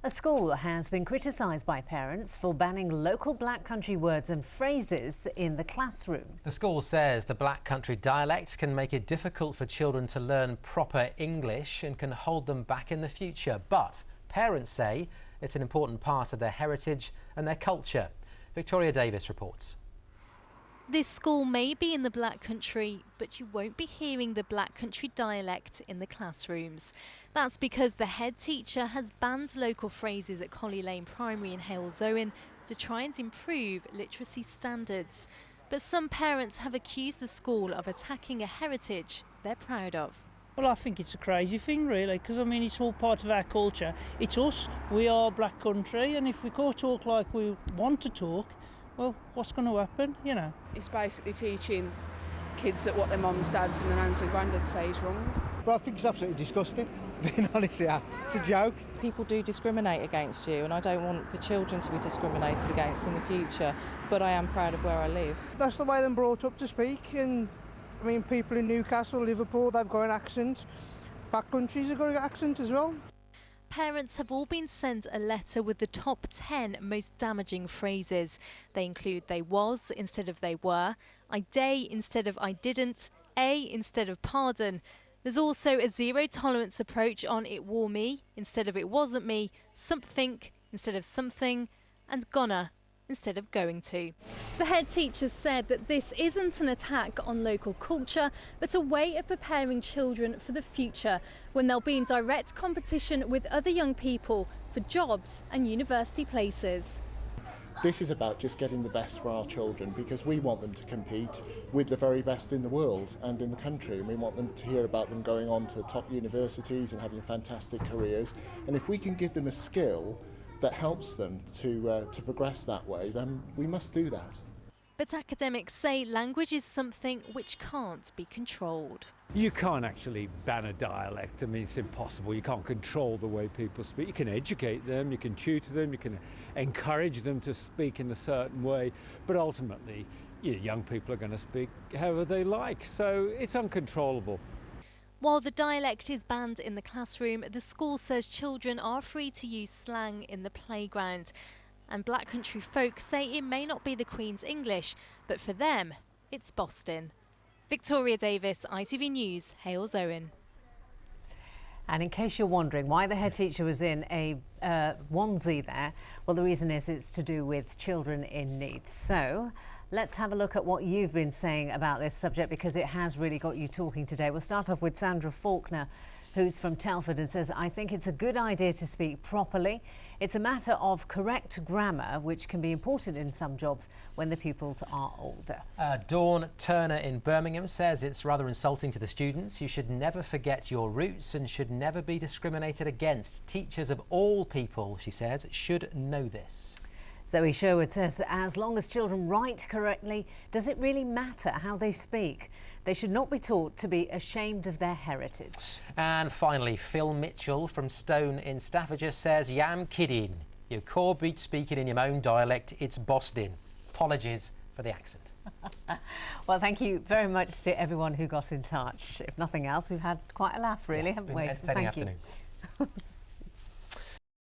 A school has been criticised by parents for banning local Black Country words and phrases in the classroom. The school says the Black Country dialect can make it difficult for children to learn proper English and can hold them back in the future. But parents say it's an important part of their heritage and their culture. Victoria Davis reports. This school may be in the Black Country, but you won't be hearing the Black Country dialect in the classrooms. That's because the head teacher has banned local phrases at Colley Lane Primary in Halesowen to try and improve literacy standards. But some parents have accused the school of attacking a heritage they're proud of. Well, I think it's a crazy thing, really, because, I mean, it's all part of our culture. It's us. We are Black Country, and if we go talk like we want to talk, well, what's going to happen, you know? It's basically teaching kids that what their mums, dads and their aunts and granddads say is wrong. Well, I think it's absolutely disgusting, being honest, yeah. It's a joke. People do discriminate against you, and I don't want the children to be discriminated against in the future, but I am proud of where I live. That's the way they're brought up to speak, and I mean, people in Newcastle, Liverpool, they've got an accent. Back countries have got an accent as well. Parents have all been sent a letter with the top 10 most damaging phrases. They include they was instead of they were, I day instead of I didn't, a instead of pardon. There's also a zero tolerance approach on it wore me instead of it wasn't me, something instead of something, and gonna instead of going to. The head teacher said that this isn't an attack on local culture, but a way of preparing children for the future when they'll be in direct competition with other young people for jobs and university places. This is about just getting the best for our children, because we want them to compete with the very best in the world and in the country, and we want them to hear about them going on to top universities and having fantastic careers. And if we can give them a skill that helps them to progress that way, then we must do that. But academics say language is something which can't be controlled. You can't actually ban a dialect. I mean, it's impossible. You can't control the way people speak. You can educate them, you can tutor them, you can encourage them to speak in a certain way, but ultimately, young people are going to speak however they like, so it's uncontrollable. While the dialect is banned in the classroom, the school says children are free to use slang in the playground. And Black Country folk say it may not be the Queen's English, but for them, it's Boston. Victoria Davis, ITV News, Halesowen. And in case you're wondering why the head teacher was in a onesie there, well, the reason is it's to do with children in need. So let's have a look at what you've been saying about this subject, because it has really got you talking today. We'll start off with Sandra Faulkner, who's from Telford, and says, I think it's a good idea to speak properly. It's a matter of correct grammar, which can be important in some jobs when the pupils are older. Dawn Turner in Birmingham says it's rather insulting to the students. You should never forget your roots and should never be discriminated against. Teachers of all people, she says, should know this. Zoe Sherwood says, as long as children write correctly, does it really matter how they speak? They should not be taught to be ashamed of their heritage. And finally, Phil Mitchell from Stone in Staffordshire says, yeah, I'm kidding. Your core beat speaking in your own dialect, it's Boston. Apologies for the accent. Well, thank you very much to everyone who got in touch. If nothing else, we've had quite a laugh, really, yes, haven't we? Entertaining Thank afternoon. you.